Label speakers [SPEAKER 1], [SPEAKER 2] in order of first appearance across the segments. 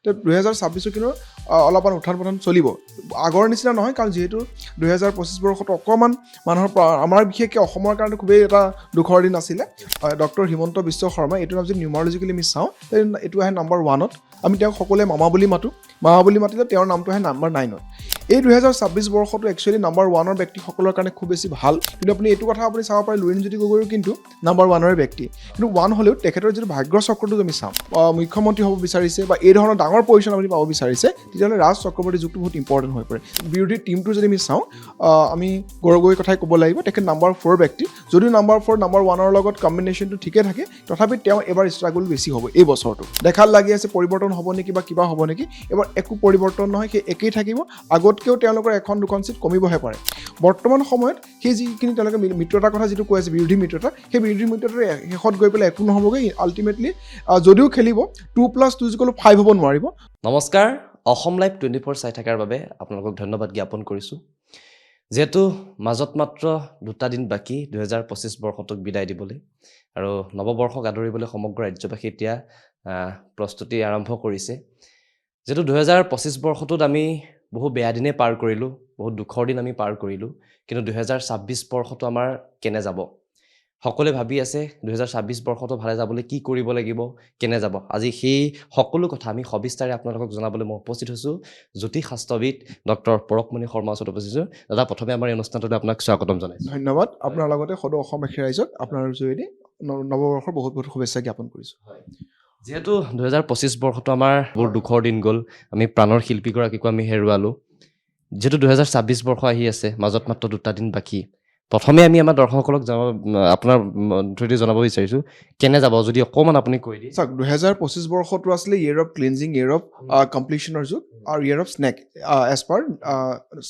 [SPEAKER 1] তো 2026 কিন্তু অলপমান উত্থান পতন চলিব আগৰ নিচিনা নহয় কাৰণ যিহেতু 2025 বৰ্ষত অকণমান মানুহৰ আমাৰ বিশেষকৈ অসমৰ কাৰণে খুবেই এটা দুখৰ দিন আছিলে ডক্টৰ হিমন্ত বিশ্ব শৰ্মা এইটো নাম যদি নিউমাৰলজিকেলি আমি চাওঁ এইটো আহে নম্বৰ 1ত আমি তেওঁক সকলোৱে মামা বুলি মাতিলে তেওঁৰ নামটো আহে নম্বৰ 9ত এই 2026 বৰ্ষটো একচুৱেলি নম্বৰ 1ৰ ব্যক্তিসকলৰ কাৰণে খুব বেছি ভাল কিন্তু আপুনি এইটো কথা আপুনি চাব পাৰে লুৰিণজ্যোতি গগৈও কিন্তু নম্বৰ 1ৰ ব্যক্তি কিন্তু 1 হ'লেও তেখেতৰ যিটো ভাগ্য চক্ৰটো আমি চাওঁ মুখ্যমন্ত্ৰী হ'ব বিচাৰিছে বা এই ধৰণৰ ডাঙৰ পজিশ্যন আপুনি পাব বিচাৰিছে তেতিয়াহ'লে ৰাজ চক্ৰৱৰ্তী যুগটো বহুত ইম্পৰ্টেণ্ট হৈ পৰে বিৰোধী টীমটো যদি আমি চাওঁ আমি গৌৰৱৰ কথাই ক'ব লাগিব তেখেত নম্বৰ 4 ব্যক্তি যদিও নম্বৰ 4 নম্বৰ 1ৰ লগত কম্বিনেশ্যনটো ঠিকে থাকে তথাপি তেওঁ এবাৰ ষ্ট্ৰাগল বেছি হ'ব এই বছৰটো দেখাত লাগি আছে পৰিৱৰ্তন হ'ব নেকি বা কিবা হ'ব নেকি এবাৰ একো পৰিৱৰ্তন নহয় সেই একেই থাকিব আগতকৈও তেওঁলোকৰ এখন দুখন চিট কমিবহে পাৰে বৰ্তমান সময়ত সেই যিখিনি তেওঁলোকে মিত্ৰতাৰ কথা যিটো কৈ আছে বিৰোধী মিত্ৰতা সেই বিৰোধী মিত্ৰতাৰ শেষত গৈ পেলাই একো নহ'বগৈ আল্টিমেটলি যদিও খেলিব 2+2 5 হ'ব নোৱাৰিব
[SPEAKER 2] নমস্কাৰ অসম লাইভ 24 চাই থকাৰ বাবে আপোনালোকক ধন্যবাদ জ্ঞাপন কৰিছোঁ যেহেতু মাজত মাত্ৰ 2টা দিন বাকী 2025 বৰ্ষটোক বিদায় দিবলৈ আৰু নৱবৰ্ষক আদৰিবলৈ সমগ্ৰ ৰাজ্যবাসী এতিয়া প্ৰস্তুতি আৰম্ভ কৰিছে যেহেতু 2025 বৰ্ষটোত আমি বহু বেয়া দিনে পাৰ কৰিলোঁ বহুত দুখৰ দিন আমি পাৰ কৰিলোঁ কিন্তু 2026 বৰ্ষটো আমাৰ কেনে যাব সকলোৱে ভাবি আছে 2026 বৰ্ষটো ভালে যাবলৈ কি কৰিব লাগিব কেনে যাব আজি সেই সকলো কথা আমি সবিস্তাৰে আপোনালোকক জনাবলৈ মই উপস্থিত হৈছোঁ জ্যোতিষশাস্ত্ৰবিদ ডক্টৰ পৰকমণি শৰ্মা ওচৰত উপস্থিত হৈছোঁ দাদা প্ৰথমে আমাৰ এই অনুষ্ঠানটোলৈ আপোনাক স্বাগতম জনাইছোঁ
[SPEAKER 1] ধন্যবাদ আপোনাৰ লগতে সদৌ অসমবাসী ৰাইজক আপোনাৰ যোগেদি নৱবৰ্ষৰ বহুত বহুত শুভেচ্ছা জ্ঞাপন কৰিছোঁ
[SPEAKER 2] যিহেতু 2025 বৰ্ষটো আমাৰ বহুত দুখৰ দিন গ'ল আমি প্ৰাণৰ শিল্পীগৰাকীকো আমি হেৰুৱালোঁ যিহেতু 2026 বৰ্ষ আহি আছে মাজত মাত্ৰ 2টা দিন বাকী প্ৰথমে আমি আমাৰ দৰ্শকসকলক আপোনাৰ থ্ৰুদি জনাব বিচাৰিছোঁ কেনে যাব যদি অকণমান আপুনি কৈ দিয়ে
[SPEAKER 1] চাওক 2025 বৰ্ষটো আছিলে year of cleansing year of কমপ্লিশ্যনৰ যুগ আৰু year of snake as per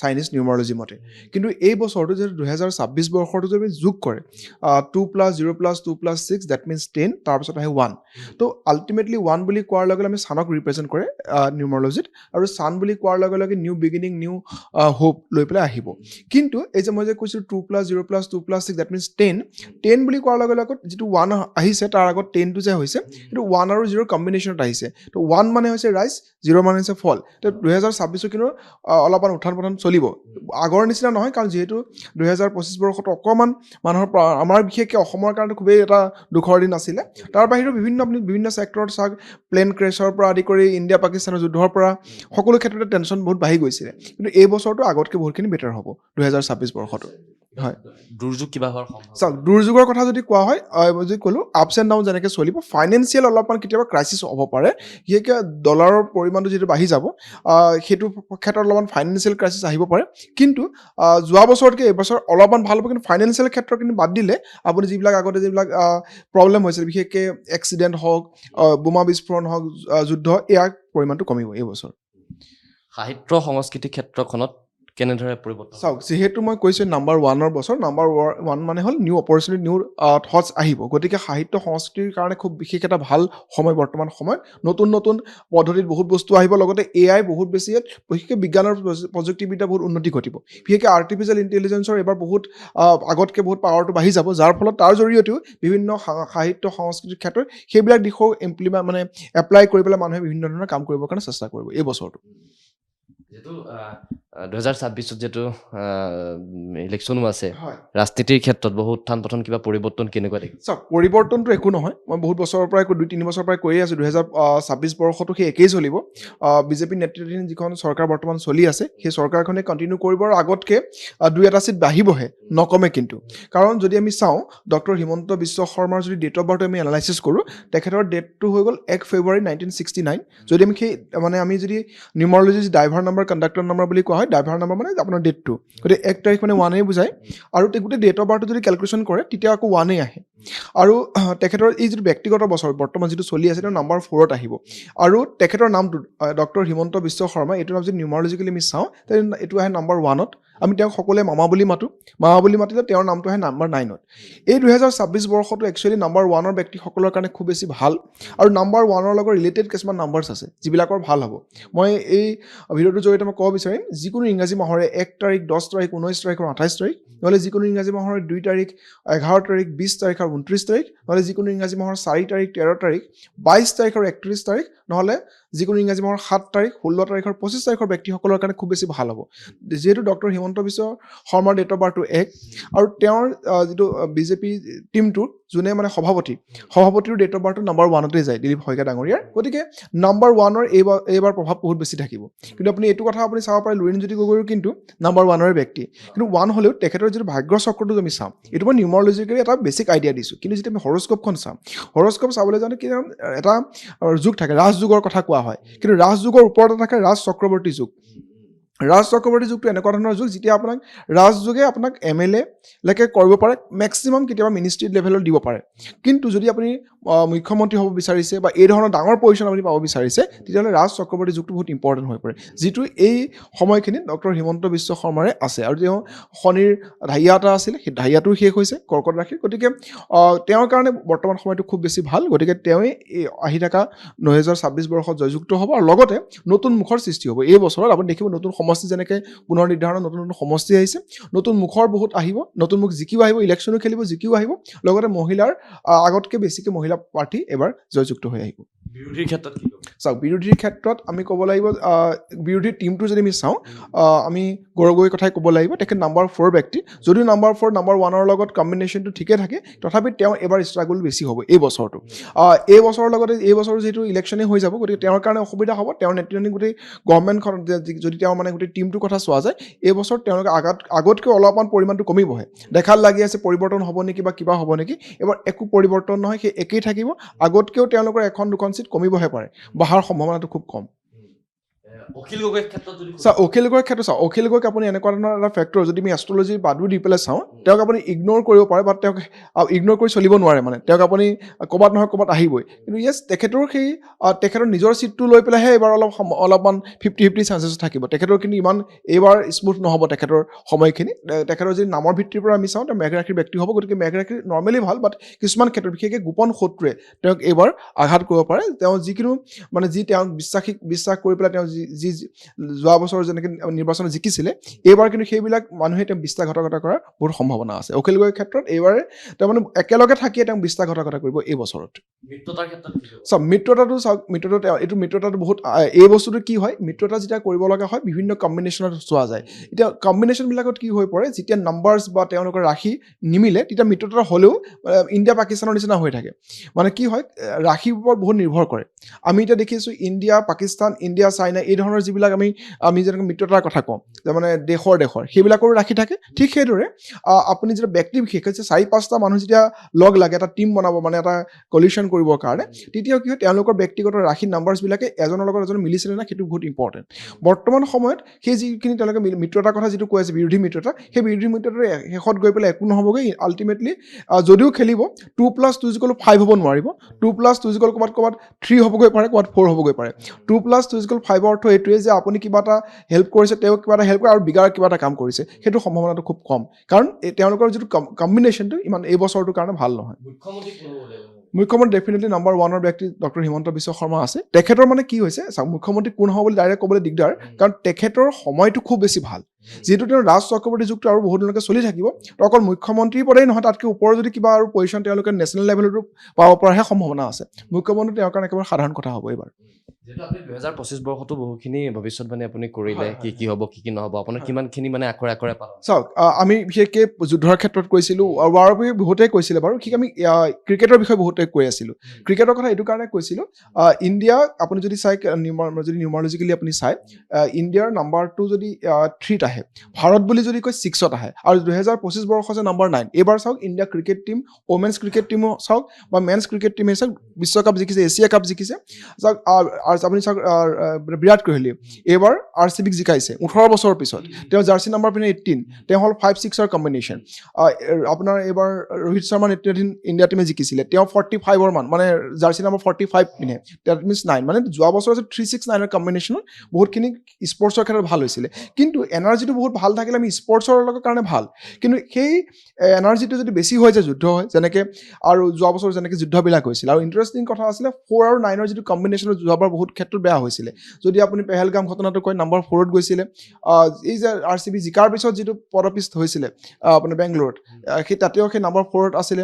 [SPEAKER 1] Chinese numerology মতে কিন্তু এই বছৰটো যিহেতু 2026 বৰ্ষটো যদি যোগ কৰে 2+0+2+6 ডেট মিনছ 10 তাৰপিছত আহে 1 তো আল্টিমেটলি 1 বুলি কোৱাৰ লগে লগে আমি ছানক ৰিপ্ৰেজেণ্ট কৰে নিউমাৰলজিত আৰু ছান বুলি কোৱাৰ লগে লগে নিউ বিগিনিং নিউ হোপ লৈ পেলাই আহিব কিন্তু এই যে মই যে কৈছিলোঁ 2+0+2+6 ডেট মিনছ 10 বুলি কোৱাৰ লগে লগে যিটো 1 আহিছে তাৰ আগত 10টো যে হৈছে সেইটো 1 আৰু 0 কম্বিনেশ্যনত আহিছে তো 1 মানে হৈছে ৰাইজ 0 মানে হৈছে ফল তো 2026 কিন্তু অলপমান উত্থান পতন চলিব আগৰ নিচিনা নহয় কাৰণ যিহেতু 2025 বৰ্ষত অকণমান মানুহৰ আমাৰ বিশেষকৈ অসমৰ কাৰণে খুবেই এটা দুখৰ দিন আছিলে তাৰ বাহিৰেও বিভিন্ন ছেক্টৰত চাওক প্লেন ক্ৰেছৰ পৰা আদি কৰি ইণ্ডিয়া পাকিস্তানৰ যুদ্ধৰ পৰা সকলো ক্ষেত্ৰতে টেনশ্যন বহুত বাঢ়ি গৈছিলে কিন্তু এই বছৰটো আগতকৈ বহুতখিনি বেটাৰ হ'ব 2026 বৰ্ষটো হয়
[SPEAKER 2] দুৰ্যোগ কিবা হোৱাৰ
[SPEAKER 1] চাওক দুৰ্যোগৰ কথা যদি কোৱা হয় মই যদি ক'লোঁ আপছ এণ্ড ডাউন যেনেকৈ চলিব ফাইনেন্সিয়েল অলপমান কেতিয়াবা ক্ৰাইচিছ হ'ব পাৰে বিশেষকৈ ডলাৰৰ পৰিমাণটো যিটো বাঢ়ি যাব সেইটো ক্ষেত্ৰত অলপমান ফাইনেন্সিয়েল ক্ৰাইচিছ আহিব পাৰে কিন্তু যোৱা বছৰতকৈ এইবছৰ অলপমান ভাল হ'ব কিন্তু ফাইনেন্সিয়েল ক্ষেত্ৰত কিন্তু বাদ দিলে আপুনি যিবিলাক আগতে যিবিলাক প্ৰব্লেম হৈছিল বিশেষকৈ এক্সিডেণ্ট হওক বোমা বিস্ফোৰণ হওক যুদ্ধ ইয়াৰ পৰিমাণটো কমিব এই বছৰ
[SPEAKER 2] সাহিত্য সংস্কৃতি ক্ষেত্ৰখনত কেনেদৰে পৰিৱৰ্তন
[SPEAKER 1] চাওক যিহেতু মই কৈছোঁ নম্বৰ 1ৰ বছৰ নম্বৰ 1 মানে হ'ল নিউ অপৰচুনিটি নিউ থটছ আহিব গতিকে সাহিত্য সংস্কৃতিৰ কাৰণে খুব বিশেষ এটা ভাল সময় বৰ্তমান সময়ত নতুন নতুন পদ্ধতিত বহুত বস্তু আহিব লগতে AI বহুত বেছি বিশেষকৈ বিজ্ঞানৰ প্ৰযুক্তিবিদ্যা বহুত উন্নতি ঘটিব বিশেষকৈ আৰ্টিফিচিয়েল ইণ্টেলিজেঞ্চৰ এবাৰ বহুত আগতকৈ বহুত পাৱাৰটো বাঢ়ি যাব যাৰ ফলত তাৰ জৰিয়তেও বিভিন্ন সাহিত্য সংস্কৃতিৰ ক্ষেত্ৰত সেইবিলাক দিশও এপ্লাই কৰি পেলাই মানুহে বিভিন্ন ধৰণৰ কাম কৰিবৰ কাৰণে চেষ্টা কৰিব এই বছৰটো
[SPEAKER 2] যিহেতু 2026 যিহেতু ইলেকশ্যনো আছে
[SPEAKER 1] হয়
[SPEAKER 2] ৰাজনীতিৰ ক্ষেত্ৰত বহুত উত্থান পতন কিবা পৰিৱৰ্তন কেনেকুৱা দেখিছে
[SPEAKER 1] চাওক পৰিৱৰ্তনটো একো নহয় মই বহুত বছৰৰ পৰাই 2-3 বছৰৰ পৰাই কৈয়ে আছোঁ 2026 বৰ্ষটো সেই একেই চলিব বিজেপি নেতৃত্বাধীন যিখন চৰকাৰ বৰ্তমান চলি আছে সেই চৰকাৰখনে কণ্টিনিউ কৰিব আৰু আগতকৈ 2-এটা চিট বাঢ়িবহে নকমে কিন্তু কাৰণ যদি আমি চাওঁ ডক্টৰ হিমন্ত বিশ্ব শৰ্মাৰ যদি ডেট অফ বাৰ্থ আমি এনালাইচিছ কৰোঁ তেখেতৰ ডেটটো হৈ গ'ল 1 ফেব্ৰুৱাৰী 1969 যদি আমি আমি যদি নিউমাৰলজি ড্ৰাইভাৰ নাম্বাৰ কণ্ডাক্টৰ নাম্বাৰ বুলি কোৱা হয় ড্ৰাইভাৰ নাম্বাৰ মানে আপোনাৰ ডেটটো গতিকে 1 তাৰিখ মানে 1 বুজায় আৰু গোটেই ডেট অফ বাৰ্থটো যদি কেলকুলেশ্যন কৰে তেতিয়া আকৌ 1 আহে আৰু তেখেতৰ এই যিটো ব্যক্তিগত বছৰ বৰ্তমান যিটো চলি আছে তেওঁ নম্বৰ 4ত আহিব আৰু তেখেতৰ নামটো ডক্টৰ হিমন্ত বিশ্ব শৰ্মা এইটো নাম যদি নিউমাৰলজিকেলি আমি চাওঁ এইটো আহে নম্বৰ 1ত আমি তেওঁক সকলোৱে মামা বুলি মাতিলে তেওঁৰ নামটো আহে নম্বৰ 9ত এই 2026 বৰ্ষটো একচুৱেলি নম্বৰ 1ৰ ব্যক্তিসকলৰ কাৰণে খুব বেছি ভাল আৰু নম্বৰ 1ৰ লগত ৰিলেটেড কিছুমান নাম্বাৰ্ছ আছে যিবিলাকৰ ভাল হ'ব মই এই ভিডিঅ'টোৰ জৰিয়তে মই ক'ব বিচাৰিম যিকোনো ইংৰাজী মাহৰে 1 তাৰিখ 10 তাৰিখ 19 তাৰিখ আৰু 28 তাৰিখ নহ'লে যিকোনো ইংৰাজী মাহৰ 2 তাৰিখ 11 তাৰিখ 20 তাৰিখ আৰু 29 তাৰিখ নহ'লে যিকোনো ইংৰাজী মাহৰ 4 তাৰিখ 13 তাৰিখ 22 তাৰিখ আৰু 31 তাৰিখ নহ'লে যিকোনো ইংৰাজী মাহৰ 7 তাৰিখ 16 তাৰিখ আৰু 25 তাৰিখৰ ব্যক্তিসকলৰ কাৰণে খুব বেছি ভাল হ'ব যিহেতু ডক্টৰ হিমন্ত বিশ্ব শৰ্মাৰ ডেট অফ বাৰ্থটো 1 আৰু তেওঁৰ যিটো বিজেপি টিমটোৰ যোনে মানে সভাপতিৰ ডেট অফ বাৰ্থটো নাম্বাৰ 1তে যায় দিলীপ শইকীয়া ডাঙৰীয়াৰ গতিকে নাম্বাৰ 1ৰ এইবাৰ প্ৰভাৱ বহুত বেছি থাকিব কিন্তু আপুনি এইটো কথা আপুনি চাব পাৰে লুৰিণজ্যোতি গগৈৰো কিন্তু নাম্বাৰ 1ৰে ব্যক্তি কিন্তু 1 হ'লেও তেখেতৰ যিটো ভাগ্য চক্ৰটো আমি চাম এইটো মই নিউমৰলজিকেলি এটা বেছিক আইডিয়া দিছোঁ কিন্তু যেতিয়া আমি হৰস্কোপখন চাম হৰস্কোপ চাবলৈ যাওঁতে কি এটা যুগ থাকে ৰাজযুগৰ কথা কোৱা হয় কিন্তু ৰাজযুগৰ ওপৰতে থাকে ৰাজ চক্ৰৱৰ্তী যুগ ৰাজ চক্ৰৱৰ্তী যুগটো এনেকুৱা ধৰণৰ যুগ যেতিয়া আপোনাক ৰাজযোগে আপোনাক MLA লৈকে কৰিব পাৰে মেক্সিমাম কেতিয়াবা মিনিষ্ট্ৰী লেভেলত দিব পাৰে কিন্তু যদি আপুনি মুখ্যমন্ত্ৰী হ'ব বিচাৰিছে বা এই ধৰণৰ ডাঙৰ পজিশ্যন আপুনি পাব বিচাৰিছে তেতিয়াহ'লে ৰাজ চক্ৰৱৰ্তী যুগটো বহুত ইম্পৰ্টেণ্ট হৈ পৰে যিটো এই সময়খিনিত ডক্টৰ হিমন্ত বিশ্ব শৰ্মাৰে আছে আৰু তেওঁ শনিৰ ঢাইয়া এটা আছিলে সেই ঢাইয়াটো শেষ হৈছে কৰ্কট ৰাশিৰ গতিকে তেওঁৰ কাৰণে বৰ্তমান সময়টো খুব বেছি ভাল গতিকে তেওঁৱে আহি থকা 2026 বৰ্ষত জয়যুক্ত হ'ব আৰু লগতে নতুন মুখৰ সৃষ্টি হ'ব এই বছৰত আপুনি দেখিব নতুন সমষ্টি যেনেকৈ পুনৰ নিৰ্ধাৰণ নতুন সমষ্টি আহিছে নতুন মুখৰ বহুত আহিব নতুন মুখ জিকিও আহিব ইলেকশ্যনো খেলিব জিকিও আহিব লগতে মহিলাৰ আগতকৈ বেছিকৈ মহিলা প্ৰাৰ্থী এবাৰ জয়যুক্ত হৈ আহিব
[SPEAKER 2] বিৰোধীৰ ক্ষেত্ৰত কি
[SPEAKER 1] চাওক বিৰোধীৰ ক্ষেত্ৰত আমি ক'ব লাগিব বিৰোধী টিমটো যদি আমি চাওঁ আমি গগৈৰ কথাই ক'ব লাগিব তেখেত নাম্বাৰ 4 ব্যক্তি যদিও নাম্বাৰ 4 নাম্বাৰ 1ৰ লগত কম্বিনেশ্যনটো ঠিকে থাকে তথাপি তেওঁ এবাৰ ষ্ট্ৰাগল বেছি হ'ব এই বছৰটো এই বছৰৰ লগতে এই বছৰ যিহেতু ইলেকশ্যনেই হৈ যাব গতিকে তেওঁৰ কাৰণে অসুবিধা হ'ব তেওঁৰ নেতৃত্বাধীন গোটেই গভৰ্ণমেণ্টখন যদি তেওঁ মানে গোটেই টিমটোৰ কথা চোৱা যায় এই বছৰ তেওঁলোকে আগতকৈ অলপমান পৰিমাণটো কমিবহে দেখাত লাগি আছে পৰিৱৰ্তন হ'ব নেকি বা কিবা হ'ব নেকি এবাৰ একো পৰিৱৰ্তন নহয় সেই একেই থাকিব আগতকৈও তেওঁলোকৰ এখন দুখন চিট কমিবহে পাৰে বহাৰ সম্ভাৱনাটো খুব কম
[SPEAKER 2] অখিল গগৈৰ ক্ষেত্ৰত যদি
[SPEAKER 1] অখিল গগৈৰ ক্ষেত্ৰত চাওঁ অখিল গগৈক আপুনি এনেকুৱা ধৰণৰ এটা ফেক্টৰ যদি আমি এষ্ট্ৰলজিৰ বাদু দি পেলাই চাওঁ তেওঁক আপুনি ইগন'ৰ কৰিব পাৰে বা তেওঁক ইগন'ৰ কৰি চলিব নোৱাৰে মানে তেওঁক আপুনি ক'ৰবাত নহয় ক'ৰবাত আহিবই কিন্তু য়েছ তেখেতৰ সেই তেখেতৰ নিজৰ চিটটো লৈ পেলাইহে এইবাৰ অলপমান 50-50 চান্সেছ থাকিব তেখেতৰ কিন্তু ইমান এইবাৰ স্মুথ নহ'ব তেখেতৰ সময়খিনি তেখেতৰ যদি নামৰ ভিত্তিৰ পৰা আমি চাওঁ তেওঁ মেঘ ৰাশিৰ ব্যক্তি হ'ব গতিকে মেঘ ৰাশিৰ নৰ্মেলি ভাল বাট কিছুমান ক্ষেত্ৰত বিশেষকৈ গোপন শত্ৰুৱে তেওঁক এইবাৰ আঘাত কৰিব পাৰে তেওঁ যিকোনো মানে যি তেওঁক বিশ্বাস কৰি পেলাই তেওঁ যি যোৱা বছৰ যেনেকৈ নিৰ্বাচনত জিকিছিলে এইবাৰ কিন্তু সেইবিলাক মানুহে তেওঁক বিশ্বাসঘাতকতা কৰাৰ বহুত সম্ভাৱনা আছে অখিল গগৈৰ ক্ষেত্ৰত এইবাৰে তেওঁ মানে একেলগে থাকিয়ে তেওঁক বিশ্বাসঘাতকতা কৰিব এই বছৰত
[SPEAKER 2] মিত্ৰতাৰ ক্ষেত্ৰত
[SPEAKER 1] চাওক মিত্ৰতাটো এইটো মিত্ৰতাটো বহুত এই বস্তুটো কি হয় মিত্ৰতা যেতিয়া কৰিব লগা হয় বিভিন্ন কম্বিনেশ্যনত চোৱা যায় এতিয়া কম্বিনেশ্যনবিলাকত কি হৈ পৰে যেতিয়া নাম্বাৰ্ছ বা তেওঁলোকৰ ৰাশি নিমিলে তেতিয়া মিত্ৰতা হ'লেও ইণ্ডিয়া পাকিস্তানৰ নিচিনা হৈ থাকে মানে কি হয় ৰাশিৰ ওপৰত বহুত নিৰ্ভৰ কৰে আমি এতিয়া দেখিছোঁ ইণ্ডিয়া পাকিস্তান ইণ্ডিয়া চাইনা এই ধৰণৰ যিবিলাক আমি যেনেকৈ মিত্ৰতাৰ কথা কওঁ যে মানে দেশৰ সেইবিলাকৰো ৰাখি থাকে ঠিক সেইদৰে আপুনি যেতিয়া ব্যক্তি বিশেষ হৈছে 4-5টা মানুহ যেতিয়া লগ লাগে এটা টিম বনাব মানে এটা কলিউশ্যন কৰিবৰ কাৰণে তেতিয়া কি হয় তেওঁলোকৰ ব্যক্তিগত ৰাশি নাম্বাৰ্ছবিলাকে এজনৰ লগত এজন মিলিছিলে না সেইটো বহুত ইম্পৰ্টেণ্ট বৰ্তমান সময়ত সেই যিখিনি তেওঁলোকে মিত্ৰতাৰ কথা যিটো কৈ আছে বিৰোধী মিত্ৰতা সেই বিৰোধী মিত্ৰতাৰ শেষত গৈ পেলাই একো নহ'বগৈ আল্টিমেটলি যদিও খেলিব 2+2 5 হ'ব নোৱাৰিব 2+2 ক'ৰবাত 3 হ'বগৈ পাৰে ক'ৰবাত 4 হ'বগৈ পাৰে 2+2 5 অৰ্থ এইটোৱে যে আপুনি কিবা এটা হেল্প কৰিছে তেওঁ কিবা এটা হেল্প কৰে আৰু বিগাৰ কিবা এটা কাম কৰিছে সেইটো সম্ভাৱনাটো খুব কম কাৰণ তেওঁলোকৰ যিটো কম্বিনেশ্যনটো ইমান এই বছৰটোৰ কাৰণে ভাল নহয় মুখ্যমন্ত্ৰী ডেফিনেটলি নাম্বাৰ 1ৰ ব্যক্তি ডক্টৰ হিমন্ত বিশ্ব শৰ্মা আছে তেখেতৰ মানে কি হৈছে মুখ্যমন্ত্ৰী কোন হ'ব বুলি ডাইৰেক্ট ক'বলৈ দিগদাৰ কাৰণ তেখেতৰ সময়টো খুব বেছি ভাল যিহেতু তেওঁৰ ৰাজ চক্ৰৱৰ্তী যুগটো আৰু বহুত দিনলৈকে চলি থাকিব তো অকল মুখ্যমন্ত্ৰীৰ পৰাই নহয় তাতকৈ ওপৰৰ যদি কিবা আৰু পজিশ্যন তেওঁলোকে নেশ্যনেল লেভেলতো পাব পৰাহে সম্ভাৱনা আছে মুখ্যমন্ত্ৰী তেওঁৰ কাৰণে একেবাৰে সাধাৰণ কথা হ'ব এইবাৰ
[SPEAKER 2] যেহেতু আপুনি 2025 বৰ্ষতো বহুখিনি ভৱিষ্যতবাণী আপুনি কৰিলে কি হ'ব কি নহ'ব আপোনাৰ কিমানখিনি মানে আখৰে পালে
[SPEAKER 1] চাওক আমি বিশেষকৈ যুদ্ধৰ ক্ষেত্ৰত কৈছিলোঁ আৰু ৱাৰৰ বিষয়ে বহুতেই কৈছিলে বাৰু ঠিক আমি ক্ৰিকেটৰ বিষয়ে বহুতেই কৈ আছিলোঁ ক্ৰিকেটৰ কথা এইটো কাৰণে কৈছিলোঁ ইণ্ডিয়া আপুনি যদি চাই যদি নিউমাৰলজিকেলি আপুনি চাই ইণ্ডিয়াৰ নাম্বাৰটো যদি 3ত আহে ভাৰত বুলি যদি কয় 6ত আহে আৰু 2025 বৰ্ষ যে নাম্বাৰ 9 এইবাৰ চাওক India cricket team women's cricket টীমো চাওক বা মেন্স ক্ৰিকেট টীমে চাওক বিশ্বকাপ জিকিছে এছিয়া কাপ জিকিছে চাওক আপুনি চাওক বিৰাট কোহলি এইবাৰ RCBক জিকাইছে 18 বছৰৰ পিছত তেওঁ জাৰ্চি নাম্বাৰ পিনে 18 তেওঁ হ'ল 5-6ৰ কম্বিনেশ্যন আপোনাৰ এইবাৰ ৰোহিত শৰ্মা নেতৃত্বাধীন ইণ্ডিয়া টীমে জিকিছিলে তেওঁ 45ৰ মান মানে জাৰ্চি নাম্বাৰ 45 পিনে ডেট মিনছ 9 মানে যোৱা বছৰ যে 3-6-9ৰ কম্বিনেশ্যনত বহুতখিনি স্পৰ্টছৰ ক্ষেত্ৰত ভাল হৈছিলে কিন্তু এনাৰ্জি এনাৰ্জিটো বহুত ভাল থাকিলে আমি স্পৰ্টছৰ কাৰণে ভাল, কিন্তু সেই এনাৰ্জিটো যদি বেছি হৈ যায় যুদ্ধ হয়, যেনেকৈ আৰু যোৱা বছৰ যেনেকৈ যুদ্ধবিলাক হৈছিলে। আৰু ইণ্টাৰেষ্টিং কথা আছিলে 4 আৰু 9ৰ যিটো কম্বিনেশ্যনত যোৱাবাৰ বহুত ক্ষেত্ৰত বেয়া হৈছিলে। যদি আপুনি পেহেলগাম ঘটনাটো কয়, নম্বৰ 4ত গৈছিলে। এই যে RCB জিকাৰ পিছত যিটো পদপিষ্ট হৈছিলে আপোনাৰ বেংগলোৰত, সেই তাতেও সেই নম্বৰ 4ত আছিলে।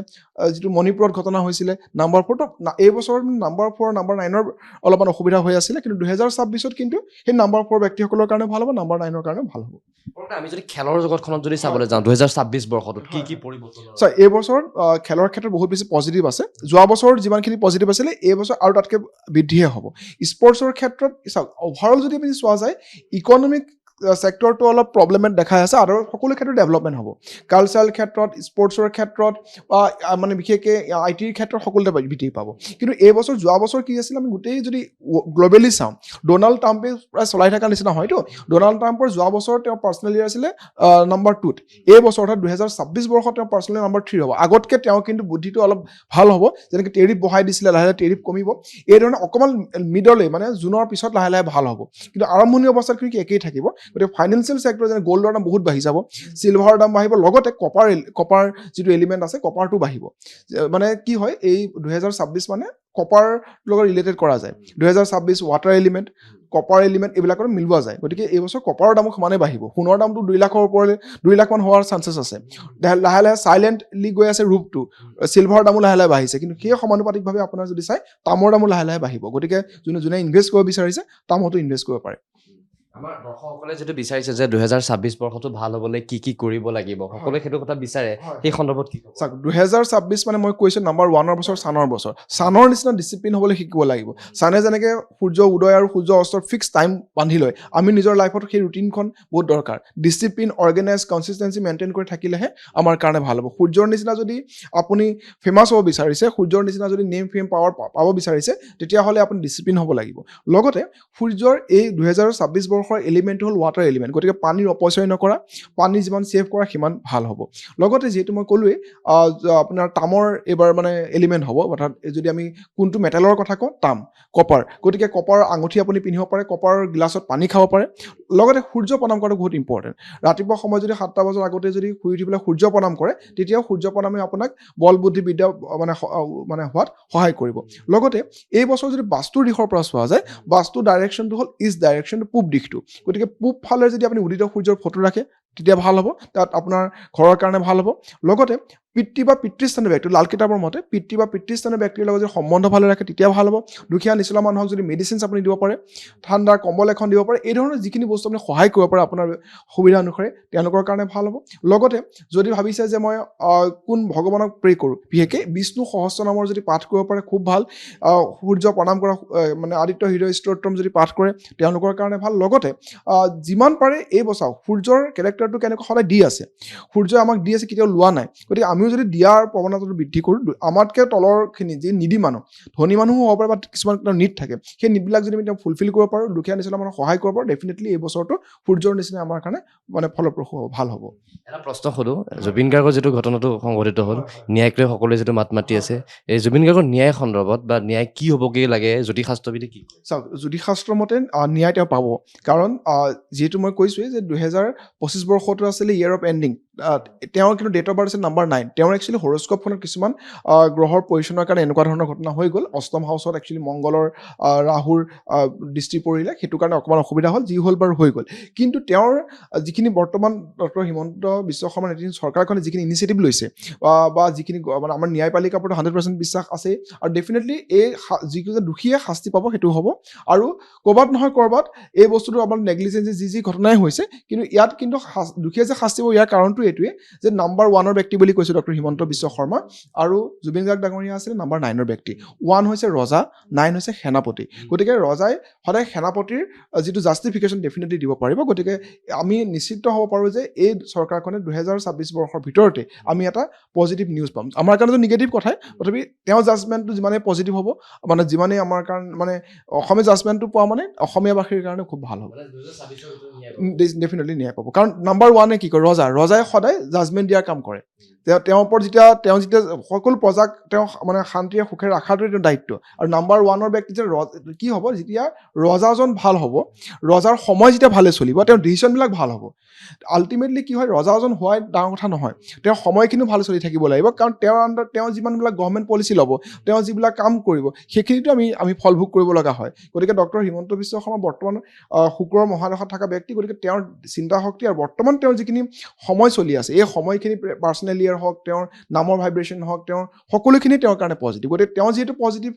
[SPEAKER 1] যিটো মণিপুৰত ঘটনা হৈছিলে নম্বৰ 4ত, এই বছৰ নম্বৰ 4 নম্বৰ 9ৰ অলপমান অসুবিধা হৈ আছিলে, কিন্তু 2026ত কিন্তু সেই নম্বৰ 4 ব্যক্তিসকলৰ কাৰণে ভাল হ'ব, নম্বৰ 9ৰ কাৰণে ভাল হ'ব।
[SPEAKER 2] আমি যদি খেলৰ জগতখনত যদি চাবলৈ যাওঁ 2026 বৰ্ষটোত কি পৰিৱৰ্তন
[SPEAKER 1] এই বছৰ খেলৰ ক্ষেত্ৰত বহুত বেছি পজিটিভ আছে। যোৱা বছৰ যিমানখিনি পজিটিভ আছিলে এই বছৰ আৰু তাতকৈ বৃদ্ধিহে হ'ব। স্পৰ্টছৰ ক্ষেত্ৰত চাওক, অভাৰঅল যদি আপুনি চোৱা যায় ইকনমিক ছেক্টৰটো অলপ প্ৰব্লেমেট দেখাই আছে, আৰু সকলো ক্ষেত্ৰত ডেভেলপমেণ্ট হ'ব। কালচাৰেল ক্ষেত্ৰত, স্পৰ্টছৰ ক্ষেত্ৰত, মানে বিশেষকৈ IT ৰ ক্ষেত্ৰত সকলোতে বৃদ্ধি পাব। কিন্তু এই বছৰ যোৱা বছৰ কি আছিল, আমি গোটেই যদি গ্ল'বেলি চাওঁ, ডোনাল্ড ট্ৰাম্পে প্ৰায় চলাই থকা নিচিনা হয়তো। ডোনাল্ড ট্ৰাম্পৰ যোৱা বছৰ তেওঁ পাৰ্চনেল ইয়াৰ আছিলে নম্বৰ 2ত। এই বছৰ অৰ্থাৎ 2026 বৰ্ষত তেওঁ পাৰ্চনেলি নম্বৰ 3 হ'ব। আগতকৈ তেওঁ কিন্তু বুদ্ধিটো অলপ ভাল হ'ব, যেনেকৈ টেৰিফ বঢ়াই দিছিলে, লাহে লাহে টেৰিফ কমিব। এই ধৰণে অকণমান মিডলে মানে জুনৰ পিছত লাহে লাহে ভাল হ'ব, কিন্তু আৰম্ভণি অৱস্থাত কিন্তু একেই থাকিব। গতিকে ফাইনেন্সিয়েল ছেক্টৰ যেনে গ'ল্ডৰ দাম বহুত বাঢ়ি যাব, চিলভাৰৰ দাম বাঢ়িব, লগতে কপাৰ যিটো এলিমেণ্ট আছে কপাৰটো বাঢ়িব। মানে কি হয়, এই 2026 মানে কপাৰ লগত ৰিলেটেড কৰা যায়। 2026 ৱাটাৰ এলিমেণ্ট, কপাৰ এলিমেণ্ট এইবিলাকৰ মিলোৱা যায়। গতিকে এই বছৰ কপাৰৰ দামো সমানে বাঢ়িব। সোণৰ দামটো 2 লাখৰ ওপৰলৈ 2 লাখমান হোৱাৰ চান্সেছ আছে। লাহে লাহে চাইলেণ্টলি গৈ আছে ৰূপটো, চিলভাৰৰ দামো লাহে লাহে বাঢ়িছে, কিন্তু সেই সমানুপাতিকভাৱে আপোনাৰ যদি চাই তামৰ দামো লাহে লাহে বাঢ়িব। গতিকে যোনে ইনভেষ্ট কৰিব বিচাৰিছে তামতো ইনভেষ্ট কৰিব পাৰে।
[SPEAKER 2] আমাৰ দৰ্শকসকলে যিটো বিচাৰিছে যে 2026 বৰ্ষটো ভাল হ'বলৈ কি কৰিব লাগিব, সকলোৱে সেইটো কথা বিচাৰে, সেই সন্দৰ্ভত কি ক'ব?
[SPEAKER 1] চাওক, 2026 মানে মই কৈছোঁ নম্বৰ 1ৰ বছৰ চানৰ বছৰ। চানৰ নিচিনা ডিচিপ্লিন হ'বলৈ শিকিব লাগিব। চানে যেনেকৈ সূৰ্য উদয় আৰু সূৰ্য অস্তৰ ফিক্স টাইম বান্ধি লয়, আমি নিজৰ লাইফত সেই ৰুটিনখন বহুত দৰকাৰ। ডিচিপ্লিন, অৰ্গেনাইজ, কনচিষ্টেঞ্চি মেইনটেইন কৰি থাকিলেহে আমাৰ কাৰণে ভাল হ'ব। সূৰ্যৰ নিচিনা যদি আপুনি ফেমাছ হ'ব বিচাৰিছে, সূৰ্যৰ নিচিনা যদি নেম ফেম পাৱাৰ পাব বিচাৰিছে, তেতিয়াহ'লে আপুনি ডিচিপ্লিন হ'ব লাগিব। লগতে সূৰ্যৰ এই 2026 বৰ্ষৰ এলিমেণ্টটো হ'ল ৱাটাৰ এলিমেণ্ট। গতিকে পানীৰ অপচয় নকৰা, পানী যিমান ছেভ কৰা সিমান ভাল হ'ব। লগতে যিহেতু মই ক'লোৱেই আপোনাৰ তামৰ এইবাৰ মানে এলিমেণ্ট হ'ব, অৰ্থাৎ যদি আমি কোনটো মেটেলৰ কথা কওঁ, তাম, কপাৰ। গতিকে কপাৰ আঙুঠি আপুনি পিন্ধিব পাৰে, কপাৰ গিলাচত পানী খাব পাৰে। লগতে সূৰ্য প্ৰণাম কৰাটো বহুত ইম্পৰ্টেণ্ট। ৰাতিপুৱা সময়ত যদি 7টা বজাৰ আগতে যদি শুই উঠি পেলাই সূৰ্য প্ৰণাম কৰে, তেতিয়াও সূৰ্য প্ৰণামে আপোনাক বল বুদ্ধি বিদ্যা মানে হোৱাত সহায় কৰিব। লগতে এই বছৰ যদি বাস্তুৰ দিশৰ পৰা চোৱা যায়, বাস্তুৰ ডাইৰেকশ্যনটো হ'ল ইষ্ট ডাইৰেকশ্যনটো, পূব দিশটো। গতিকে পূব ফালে যদি আপুনি উদিত সূৰ্যৰ ফটো ৰাখে তেতিয়া ভাল হ'ব, তাত আপোনাৰ ঘৰৰ কাৰণে ভাল হ'ব। লগতে পিতৃ বা পিতৃস্থানীয় ব্যক্তি, লাল কিতাপৰ মতে পিতৃ বা পিতৃস্থানীয় ব্যক্তিৰ লগত যদি সম্বন্ধ ভালে ৰাখে তেতিয়া ভাল হ'ব। দুখীয়া নিচলা মানুহক যদি মেডিচিনছ আপুনি দিব পাৰে, ঠাণ্ডাৰ কম্বল এখন দিব পাৰে, এই ধৰণৰ যিখিনি বস্তু আপুনি সহায় কৰিব পাৰে আপোনাৰ সুবিধা অনুসাৰে, তেওঁলোকৰ কাৰণে ভাল হ'ব। লগতে যদি ভাবিছে যে মই কোন ভগৱানক প্ৰে কৰোঁ, বিশেষকৈ বিষ্ণু সহস্ৰ নামৰ যদি পাঠ কৰিব পাৰে খুব ভাল। সূৰ্য প্ৰণাম কৰা, মানে আদিত্য হৃদয় স্তোত্ৰম যদি পাঠ কৰে তেওঁলোকৰ কাৰণে ভাল। লগতে যিমান পাৰে এই বছৰ সূৰ্যৰ কেৰেক্টাৰটো কেনেকুৱা সদায় দি আছে, সূৰ্যই আমাক দি আছে, কেতিয়াও লোৱা নাই। গতিকে আমিও যদি দিয়াৰ প্ৰৱণতাটো বৃদ্ধি কৰোঁ, আমাতকৈ তলৰখিনি যি নিডি মানুহ, ধনী মানুহো হ'ব পাৰে বা কিছুমান নিড থাকে, সেই নিডবিলাক যদি আমি তেওঁ ফুলফিল কৰিব পাৰোঁ, দুখীয়া নিচিনা মানুহক সহায় কৰিব পাৰোঁ, ডেফিনেটলি এই বছৰটো সূৰ্যৰ নিচিনা আমাৰ কাৰণে মানে ফলপ্ৰসূ হ'ব, ভাল হ'ব।
[SPEAKER 2] এটা প্ৰশ্ন সোধোঁ, জুবিন গাৰ্গৰ যিটো ঘটনাটো সংঘটিত হ'ল, ন্যায়ক লৈ সকলোৱে যিটো মাত মাতি আছে, এই জুবিন গাৰ্গৰ ন্যায় সন্দৰ্ভত বা ন্যায় কি হ'বগৈ লাগে জ্যোতিষাস্ত্ৰবিধে কি?
[SPEAKER 1] চাওক, জ্যোতিষাস্ত্ৰ মতে ন্যায় তেওঁ পাব, কাৰণ যিহেতু মই কৈছোঁৱেই যে 2025 বৰ্ষটো আছিলে ইয়েৰ অফ এণ্ডিং। তেওঁৰ কিন্তু ডেট অফ বাৰ্থ আছিল নম্বৰ 9। তেওঁৰ একচুৱেলি হৰস্কোপখনত কিছুমান গ্ৰহৰ পজিশ্যনৰ কাৰণে এনেকুৱা ধৰণৰ ঘটনা হৈ গ'ল। অষ্টম হাউচত একচুৱেলি মংগলৰ ৰাহুৰ দৃষ্টি পৰিলে, সেইটো কাৰণে অকণমান অসুবিধা হ'ল, যি হ'ল বাৰু হৈ গ'ল। কিন্তু তেওঁৰ যিখিনি বৰ্তমান ডক্টৰ হিমন্ত বিশ্ব শৰ্মা নেতৃত্বাধীন চৰকাৰখনে যিখিনি ইনিচিয়েটিভ লৈছে বা যিখিনি মানে আমাৰ ন্যায়পালিকাৰ ওপৰত 100% বিশ্বাস আছে, আৰু ডেফিনেটলি এই যিকেইজন দোষীয়ে শাস্তি পাব সেইটো হ'ব। আৰু ক'ৰবাত নহয় ক'ৰবাত এই বস্তুটো আমাৰ নেগলিজেঞ্চি যি ঘটনাই হৈছে, কিন্তু ইয়াত কিন্তু দোষীয়ে যে শাস্তি পাব ইয়াৰ কাৰণটো এইটোৱে যে নম্বৰ 1ৰ ব্যক্তি বুলি কৈছে ডক্টৰ হিমন্ত বিশ্ব শৰ্মা, আৰু জুবিন গাৰ্গ ডাঙৰীয়া আছিলে নম্বৰ 9ৰ ব্যক্তি। 1 হৈছে ৰজা, 9 হৈছে সেনাপতি। গতিকে ৰজাই সদায় সেনাপতিৰ যিটো জাষ্টিফিকেশ্যন ডেফিনেটলি দিব পাৰিব। গতিকে আমি নিশ্চিত হ'ব পাৰোঁ যে এই চৰকাৰখনে 2026 বৰ্ষৰ ভিতৰতে আমি এটা পজিটিভ নিউজ পাম। আমাৰ কাৰণেতো নিগেটিভ কথাই, তথাপি তেওঁৰ জাজমেণ্টটো যিমানেই পজিটিভ হ'ব, মানে যিমানেই আমাৰ কাৰণে মানে অসমীয়া জাজমেণ্টটো পোৱা মানে অসমীয়াবাসীৰ কাৰণে খুব ভাল হ'ব। ডেফিনেটলি ন্যায় পাব, কাৰণ নম্বৰ 1এ কি কয়, ৰজাই সদায় জাজমেণ্ট দিয়াৰ কাম কৰে। তেওঁৰ ওপৰত তেওঁ যেতিয়া সকলো প্ৰজাক তেওঁ মানে শান্তিৰে সুখেৰে ৰখাটোৱে তেওঁৰ দায়িত্ব। আৰু নাম্বাৰ 1 ব্যক্তি যে কি হ'ব, যেতিয়া ৰজাজন ভাল হ'ব, ৰজাৰ সময় যেতিয়া ভালে চলিব, তেওঁৰ ডিচিশ্যনবিলাক ভাল হ'ব। আল্টিমেটলি কি হয়, ৰজাজন হোৱাই ডাঙৰ কথা নহয়, তেওঁৰ সময়খিনিও ভাল চলি থাকিব লাগিব, কাৰণ তেওঁৰ আণ্ডাৰ তেওঁ যিমানবিলাক গভৰ্ণমেণ্ট পলিচি ল'ব, তেওঁ যিবিলাক কাম কৰিব, সেইখিনিতো আমি ফলভোগ কৰিব লগা হয়। গতিকে ডক্টৰ হিমন্ত বিশ্ব শৰ্মা বৰ্তমান শুক্ৰৰ মহাদশাত থকা ব্যক্তি, গতিকে তেওঁৰ চিন্তা শক্তি আৰু বৰ্তমান তেওঁৰ যিখিনি সময় চলি আছে, এই সময়খিনি পাৰ্চনেল ইয়েৰ হওক, তেওঁৰ নামৰ ভাইব্ৰেশ্যন হওক, তেওঁৰ সকলোখিনি তেওঁৰ কাৰণে পজিটিভ। গতিকে তেওঁ যিহেতু পজিটিভ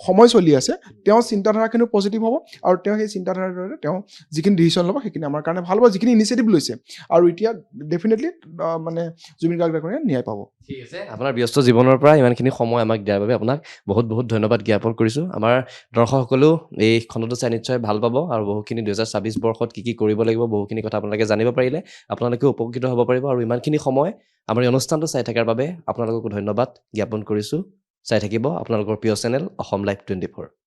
[SPEAKER 1] সময় চলি আছে, তেওঁৰ চিন্তাধাৰাখিনিও পজিটিভ হ'ব, আৰু তেওঁ সেই চিন্তাধাৰাৰ দৰে তেওঁ যিখিনি ডিচিশ্যন ল'ব সেইখিনি আমাৰ কাৰণে ভাল হ'ব, যিখিনি ইনিচিয়েটিভ লৈছে। আৰু এতিয়া ডেফিনেটলি মানে জুবিন গাৰ্গ ডাঙৰীয়াই ন্যায় পাব।
[SPEAKER 2] ঠিক আছে, আপোনাৰ ব্যস্ত জীৱনৰ পৰা ইমানখিনি সময় আমাক দিয়াৰ বাবে আপোনাক বহুত বহুত ধন্যবাদ জ্ঞাপন কৰিছোঁ। আমাৰ দৰ্শকসকলেও এই খণ্ডটো চাই নিশ্চয় ভাল পাব, আৰু বহুখিনি 2026 বৰ্ষত কি কৰিব লাগিব বহুখিনি কথা আপোনালোকে জানিব পাৰিলে আপোনালোকে উপকৃত হ'ব পাৰিব। আৰু ইমানখিনি সময় আমাৰ এই অনুষ্ঠানটো চাই থকাৰ বাবে আপোনালোককো ধন্যবাদ জ্ঞাপন কৰিছোঁ। চাই থাকিব আপোনালোকৰ প্ৰিয় চেনেল অসম লাইভ 24।